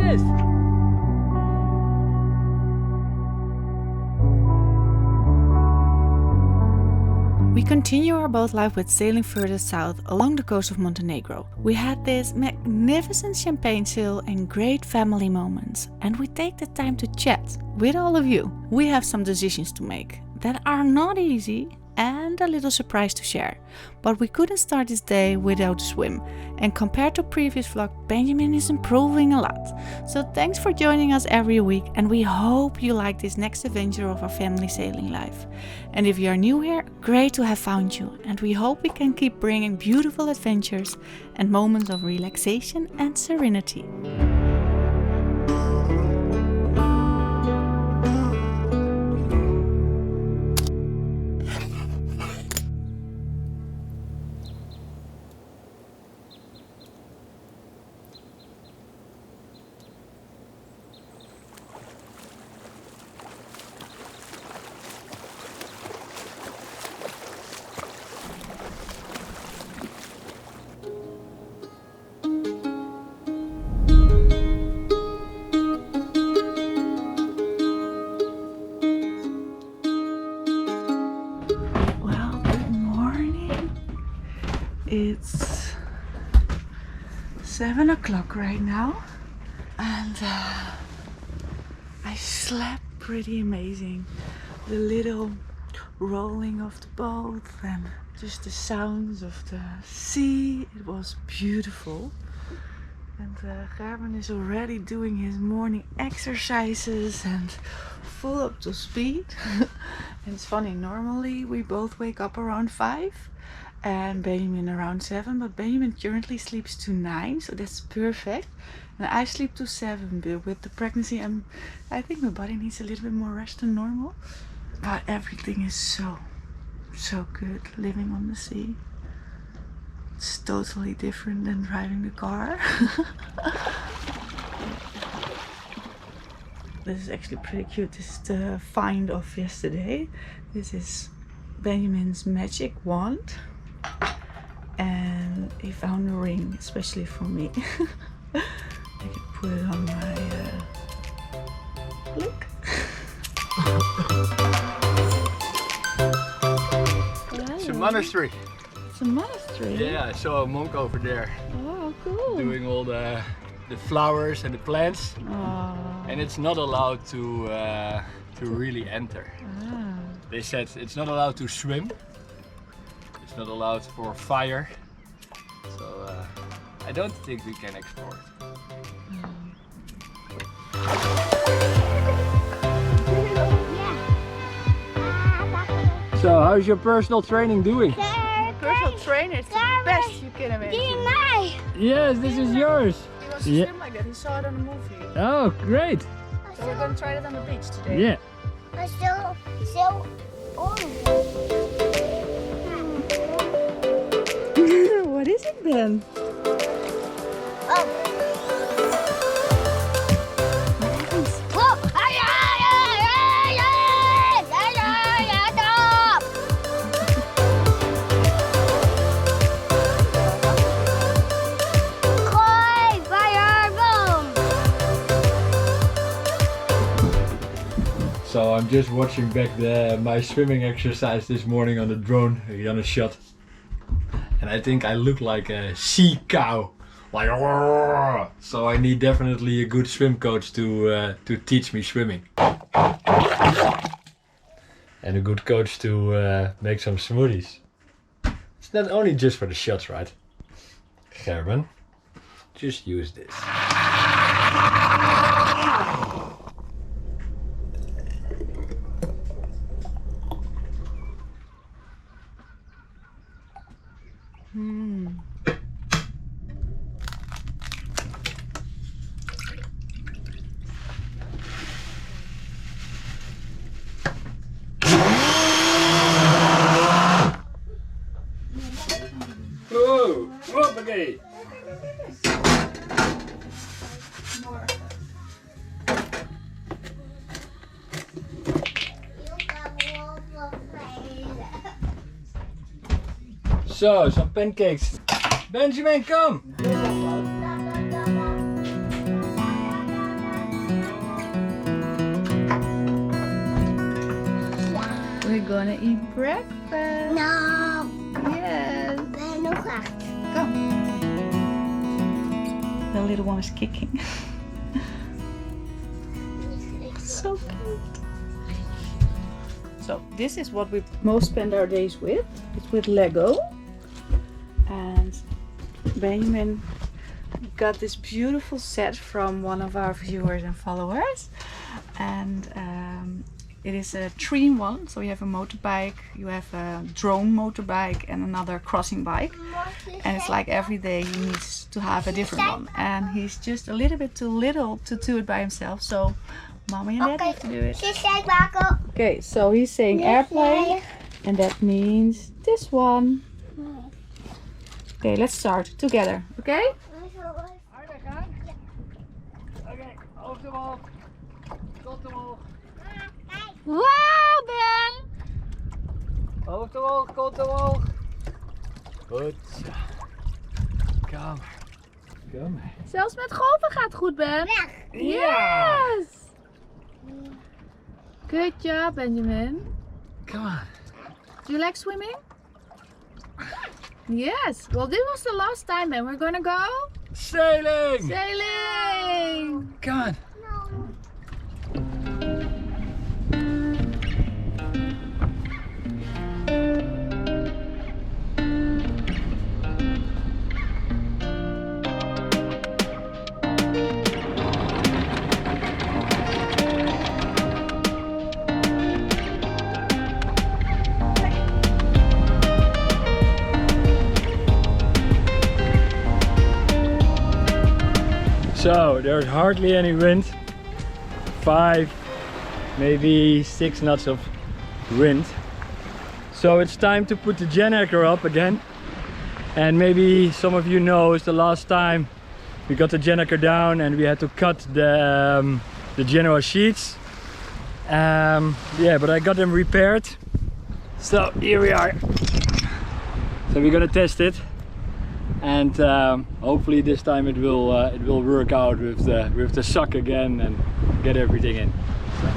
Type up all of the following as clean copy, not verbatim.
this. We continue our boat life with sailing further south along the coast of Montenegro. We had this magnificent champagne sail and great family moments, and we take the time to chat with all of you. We have some decisions to make that are not easy and a little surprise to share, but we couldn't start this day without a swim, and compared to previous vlog, Benjamin is improving a lot. So thanks for joining us every week, and we hope you like this next adventure of our family sailing life. And if you are new here, great to have found you, and we hope we can keep bringing beautiful adventures and moments of relaxation and serenity. It's 7 o'clock right now, and I slept pretty amazing. The little rolling of the boat and just the sounds of the sea, it was beautiful. And Gerben is already doing his morning exercises and full up to speed. And it's funny, normally we both wake up around 5 and Benjamin around 7, but Benjamin currently sleeps to 9, so that's perfect. And I sleep to 7, but with the pregnancy I think my body needs a little bit more rest than normal. But everything is so good living on the sea. It's totally different than driving the car. This is actually pretty cute. This is the find of yesterday. This is Benjamin's magic wand. And he found a ring, especially for me. I can put it on my look. It's a monastery. It's a monastery? Yeah, I saw a monk over there. Oh, cool. Doing all the flowers and the plants. Oh. And it's not allowed to really enter. Ah. They said it's not allowed to swim. It's not allowed for fire. So I don't think we can explore it. So how's your personal training doing? Personal trainer is the best you can imagine. Yes, this is yours. He wants to swim like that. He saw it on a movie. Oh, great. So we're going to try it on the beach today. Yeah. What is it, Ben? So I'm just watching back my swimming exercise this morning on the drone Rianne shot. And I think I look like a sea cow. Like, so I need definitely a good swim coach to teach me swimming. And a good coach to make some smoothies. It's not only just for the shots, right? Gerben, just use this. Whoa! Hoppakee! So, some pancakes. Benjamin, come! gonna eat breakfast. No. Yes. Ben nog acht. Come. The little one is kicking. So cute. So this is what we most spend our days with. It's with Lego. And Benjamin got this beautiful set from one of our viewers and followers. And it is a 3-in-1. So you have a motorbike, you have a drone motorbike and another crossing bike. And it's like every day he needs to have a different one. And he's just a little bit too little to do it by himself. So Mommy and Daddy have to do it. Okay, so he's saying airplane. And that means this one. Okay, let's start together, okay? Oké, hoofd omhoog. Kop omhoog. Wow, Ben! Hoofd omhoog, kop omhoog. Goed zo. Kom. Kom. Zelfs met golven gaat goed, Ben. Yes! Good job, Benjamin. Come on. Do you like swimming? Yes. Well, this was the last time, Ben. We're gonna go Sailing! sailing. Come on. So there's hardly any wind, 5, maybe 6 knots of wind. So it's time to put the gennaker up again. And maybe some of you know it's the last time we got the gennaker down and we had to cut the general sheets. Yeah, but I got them repaired. So here we are. So we're gonna test it. And hopefully this time it will work out with the suck again and get everything in. So.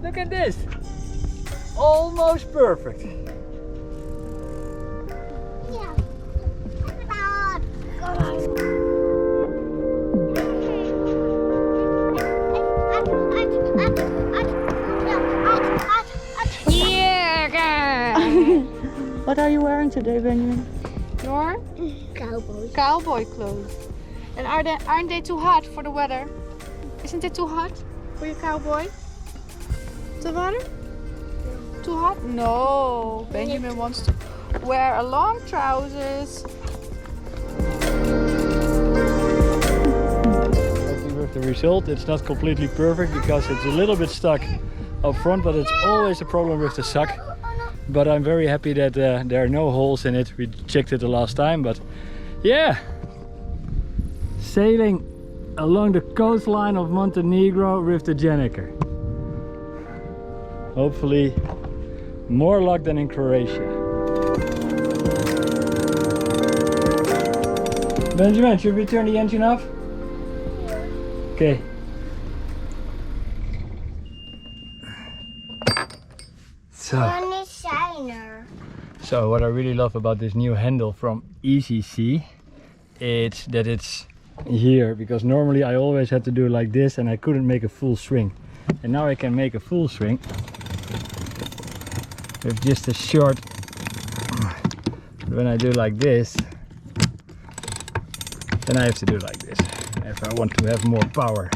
Look at this! Almost perfect. Yeah. Come on. What are you wearing today, Benjamin? Your Cowboy. cowboy clothes. And aren't they too hot for the weather? Isn't it too hot for your cowboy? The water? Too hot? No. Benjamin wants to wear a long trousers. Happy with the result. It's not completely perfect because it's a little bit stuck up front, but it's always a problem with the suck. But I'm very happy that there are no holes in it. We checked it the last time, but yeah. Sailing along the coastline of Montenegro with the gennaker. Hopefully more luck than in Croatia. Benjamin, should we turn the engine off? Okay. So what I really love about this new handle from ECC, it's that it's here, because normally I always had to do like this and I couldn't make a full swing. And now I can make a full swing with just a short. When I do like this, then I have to do like this if I want to have more power.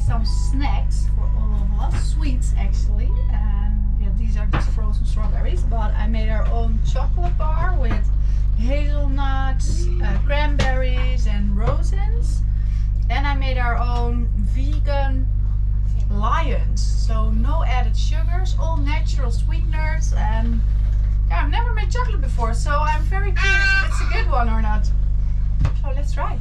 Some snacks for all of us, sweets actually, and yeah, these are just frozen strawberries, but I made our own chocolate bar with hazelnuts, cranberries and raisins, and I made our own vegan lions, so no added sugars, all natural sweeteners, and yeah, I've never made chocolate before, so I'm very curious if it's a good one or not. So let's try.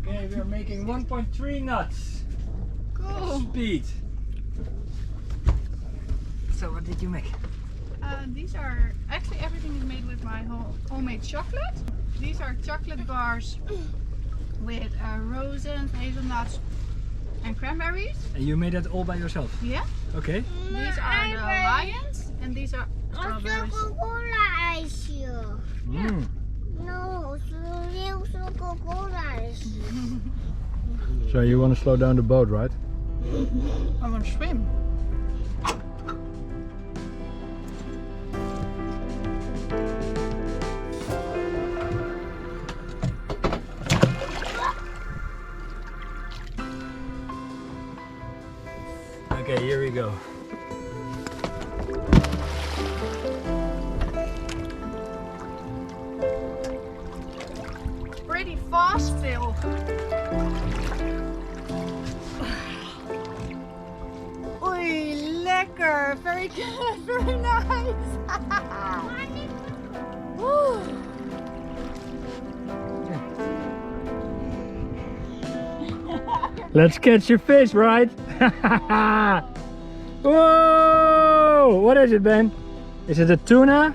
Okay, we are making 1.3 knots. Cool. Speed. So what did you make? These are actually, everything is made with my homemade chocolate. These are chocolate bars with raisins, hazelnuts and cranberries. And you made that all by yourself? Yeah. Okay. These are the lions and these are strawberries. Mm. So you want to slow down the boat, right? I want to swim. Okay, here we go. Pretty fast still. Oei, lekker. Very good, very nice. Woo. Let's catch a fish, right? Whoa! What is it, Ben? Is it a tuna?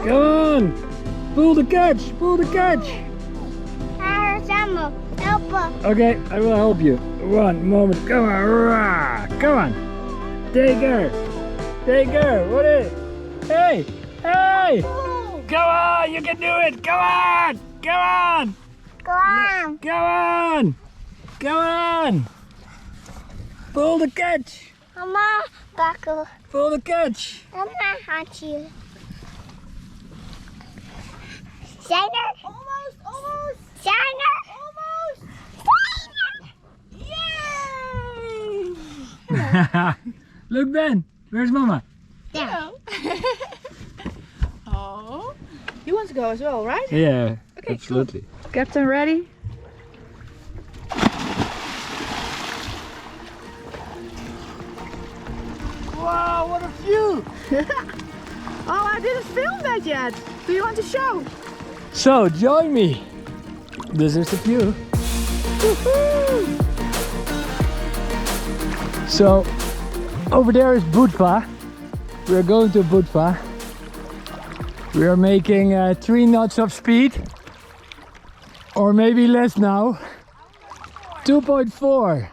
Come on! Pull the catch! Pull the catch! Okay, I will help you. One moment. Come on! Rah! Come on! Take her! Take her! What is it? Hey! Hey! Come on! You can do it! Come on! Come on! Come on! Come on! Pull the catch! Mama, bakken. Pull the catch! Mama, hartje. Zijn er? Almost, almost, Zijn er? almost. Zijn er? Yay! Look, Ben! Where's Mama? Ja. Oh, you want to go as well, right? Yeah, Okay, absolutely. Cool. Captain ready? Wow, what a view! Oh, I didn't film that yet. Do you want to show? So, join me! This is the view. Woohoo! So, over there is Budva. We are going to Budva. We are making 3 knots of speed. Or maybe less now. 2.4.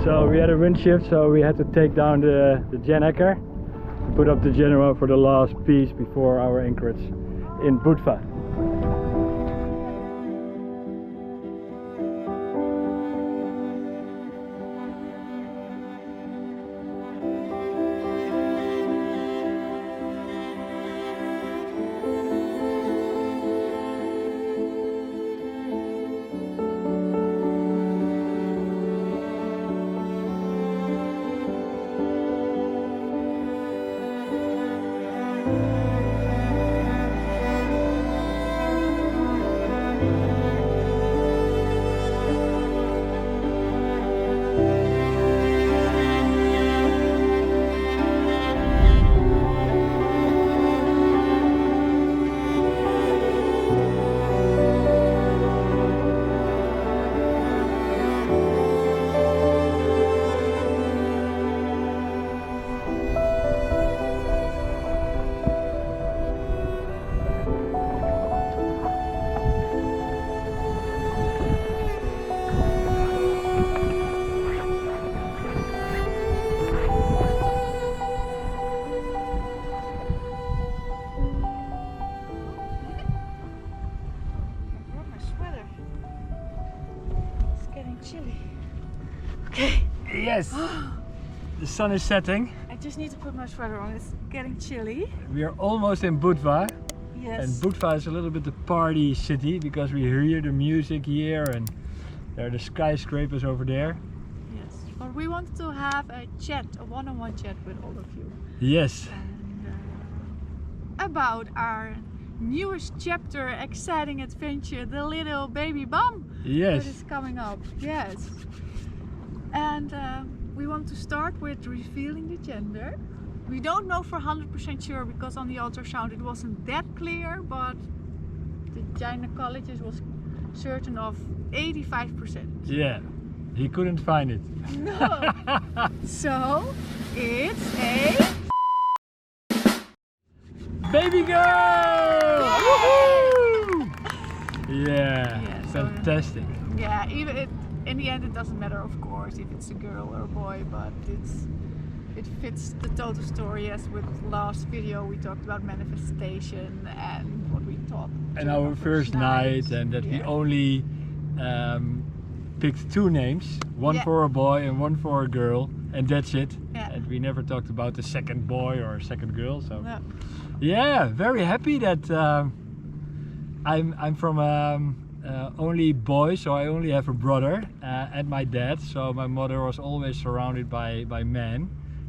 So we had a wind shift, so we had to take down the gennaker, put up the general for the last piece before our anchorage. in Budva. Chilly. Okay. Yes! The sun is setting. I just need to put my sweater on. It's getting chilly. We are almost in Budva. Yes. And Budva is a little bit the party city because we hear the music here and there are the skyscrapers over there. Yes. But we wanted to have a chat, a one-on-one chat with all of you. Yes. And about our newest chapter, exciting adventure, the little baby bum. Yes. That is coming up. Yes. And we want to start with revealing the gender. We don't know for 100% sure because on the ultrasound it wasn't that clear, but the gynecologist was certain of 85%. Yeah. He couldn't find it. No. So it's a baby girl! Woohoo! Yeah. Yeah, so- Fantastic. yeah. In the end, it doesn't matter, of course, if it's a girl or a boy, but it fits the total story. As with last video, we talked about manifestation and what we thought. And during our first night, and that we Yeah. only picked two names, one Yeah. for a boy and one for a girl, and that's it. Yeah. And we never talked about the second boy or second girl. So No. yeah, very happy that I'm from only boy, so I only have a brother and my dad. So my mother was always surrounded by men,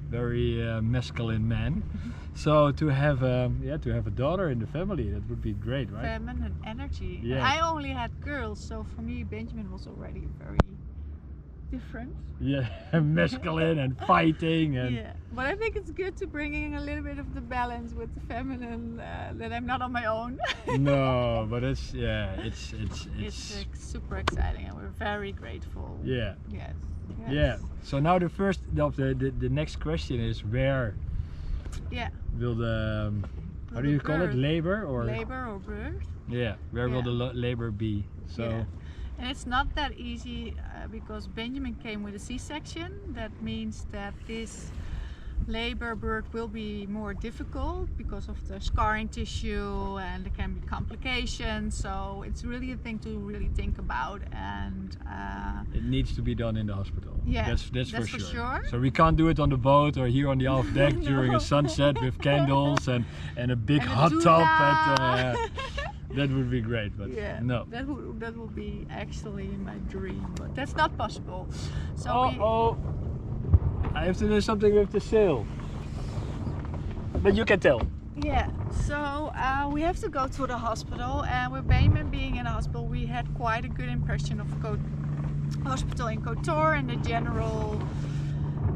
very masculine men. So to have a daughter in the family, that would be great, right? Feminine energy. Yeah. I only had girls, so for me Benjamin was already very different. Yeah, masculine and fighting and Yeah, but I think it's good to bring in a little bit of the balance with the feminine, that I'm not on my own. no, but it's It's super exciting and we're very grateful. yeah. Yes. Yeah. So now the next question is where Yeah. will the how do Will you the call it, birth- labor or Labor or birth. yeah, where will Yeah. the labor be? So Yeah. And it's not that easy because Benjamin came with a C-section. That means that this labor birth will be more difficult because of the scarring tissue and there can be complications. So it's really a thing to really think about, and it needs to be done in the hospital. Yeah, that's that's for for sure. sure. So we can't do it on the boat or here on the aft deck during No. a sunset with candles and a big And a hot tub. doula. That would be great, but yeah, no. that would be actually my dream, but that's not possible. So Oh, I have to do something with the sail. But you can tell. yeah, so we have to go to the hospital, and with Benjamin being in the hospital, we had quite a good impression of hospital in Kotor and the general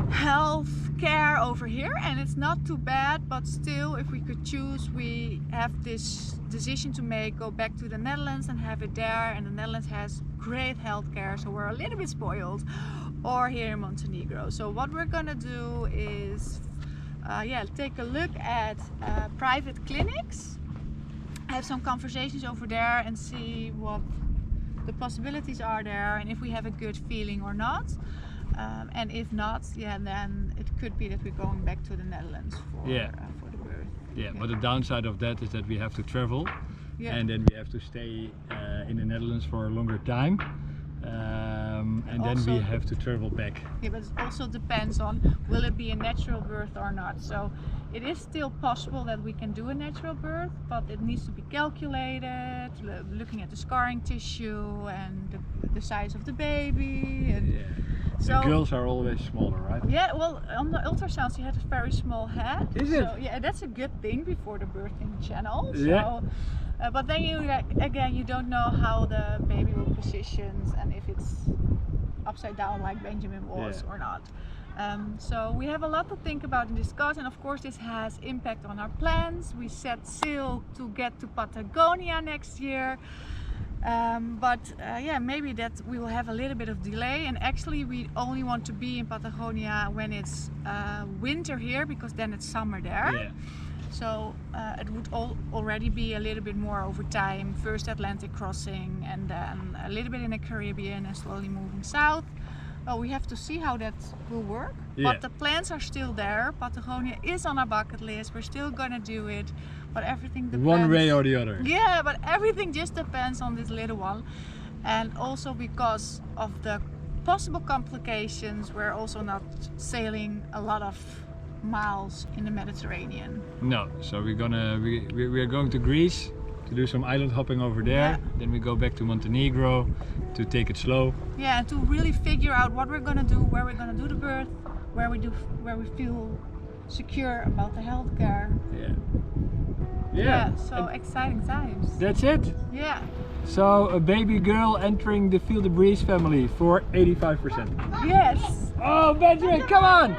health care over here, and it's not too bad, but still, if we could choose, we have this decision to make: go back to the Netherlands and have it there, and the Netherlands has great health care, so we're a little bit spoiled, or here in Montenegro. So what we're gonna do is take a look at private clinics, have some conversations over there and see what the possibilities are there and if we have a good feeling or not. And if not, then it could be that we're going back to the Netherlands for the birth. Yeah, but the downside of that is that we have to travel, and then we have to stay in the Netherlands for a longer time, and then we have to travel back. Yeah, but it also depends on will it be a natural birth or not. So it is still possible that we can do a natural birth, but it needs to be calculated, looking at the scarring tissue and the size of the baby. And so the girls are always smaller, right? Yeah, well, on the ultrasound she had a very small head. Is so, it? Yeah, that's a good thing before the birthing channel. So, yeah. But then you don't know how the baby will position and if it's upside down like Benjamin was or not. So we have a lot to think about and discuss, and of course this has impact on our plans. We set sail to get to Patagonia next year. Maybe that we will have a little bit of delay, and actually we only want to be in Patagonia when it's winter here, because then it's summer there. Yeah. So it would already be a little bit more over time, first Atlantic crossing and then a little bit in the Caribbean and slowly moving south. Well, we have to see how that will work, but the plans are still there. Patagonia is on our bucket list, we're still gonna do it, but everything depends. One way or the other. Yeah, but everything just depends on this little one. And also because of the possible complications, we're also not sailing a lot of miles in the Mediterranean. No, so we're going to Greece to do some island hopping over there. Then we go back to Montenegro to take it slow. Yeah, and to really figure out what we're gonna do, where we're gonna do the birth, where we feel secure about the healthcare. Yeah, so exciting times. That's it. Yeah. So a baby girl entering the Feel the Breeze family for 85%. Yes. Oh, Benjamin, come on!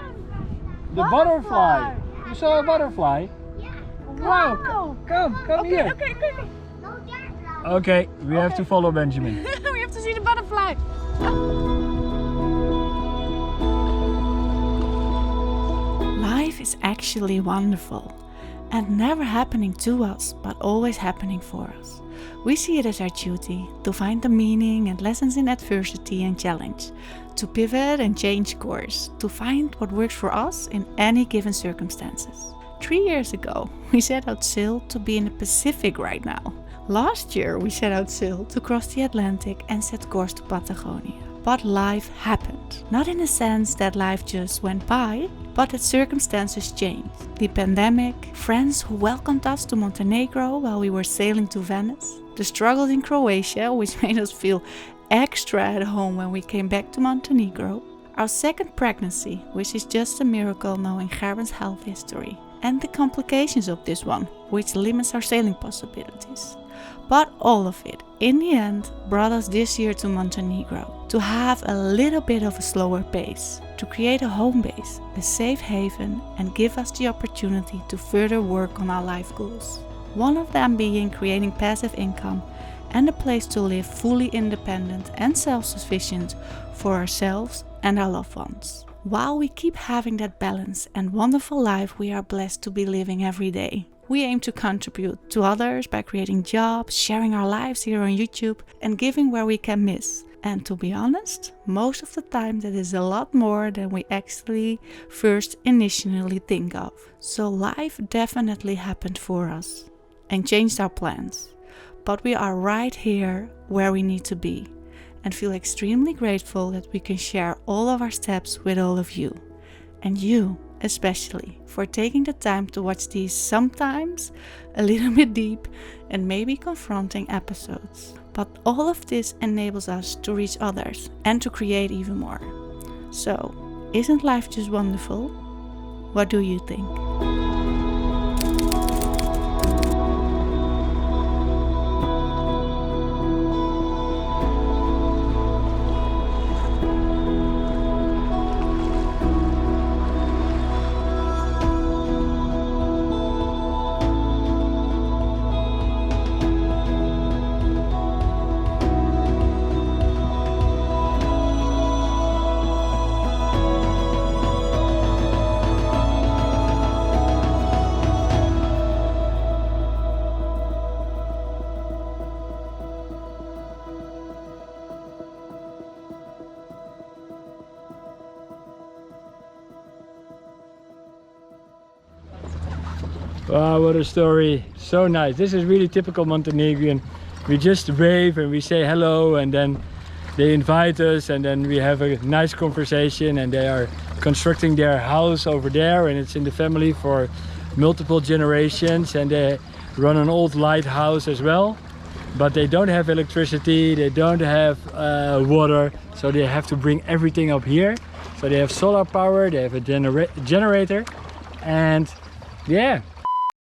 The butterfly. You saw a butterfly? Yeah. Wow! Come here. Okay. No, Dad. Okay, we have to follow Benjamin. We have to see the butterfly. Life is actually wonderful, and never happening to us, but always happening for us. We see it as our duty to find the meaning and lessons in adversity and challenge, to pivot and change course, to find what works for us in any given circumstances. 3 years ago, we set out sail to be in the Pacific right now. Last year, we set out sail to cross the Atlantic and set course to Patagonia. But life happened. Not in the sense that life just went by, but that circumstances changed. The pandemic, friends who welcomed us to Montenegro while we were sailing to Venice, the struggles in Croatia, which made us feel extra at home when we came back to Montenegro, our second pregnancy, which is just a miracle knowing Gerben's health history, and the complications of this one, which limits our sailing possibilities. But all of it, in the end, brought us this year to Montenegro, to have a little bit of a slower pace, to create a home base, a safe haven, and give us the opportunity to further work on our life goals. One of them being creating passive income and a place to live fully independent and self-sufficient for ourselves and our loved ones. While we keep having that balance and wonderful life we are blessed to be living every day, we aim to contribute to others by creating jobs, sharing our lives here on YouTube, and giving where we can miss. And to be honest, most of the time that is a lot more than we actually first initially think of. So life definitely happened for us and changed our plans. But we are right here where we need to be, and feel extremely grateful that we can share all of our steps with all of you. And you especially, for taking the time to watch these sometimes a little bit deep and maybe confronting episodes. But all of this enables us to reach others and to create even more. So, isn't life just wonderful? What do you think? Wow, what a story. So nice. This is really typical Montenegrin. We just wave and we say hello, and then they invite us, and then we have a nice conversation, and they are constructing their house over there, and it's in the family for multiple generations, and they run an old lighthouse as well, but they don't have electricity, they don't have water, so they have to bring everything up here. So they have solar power, they have a generator, and yeah,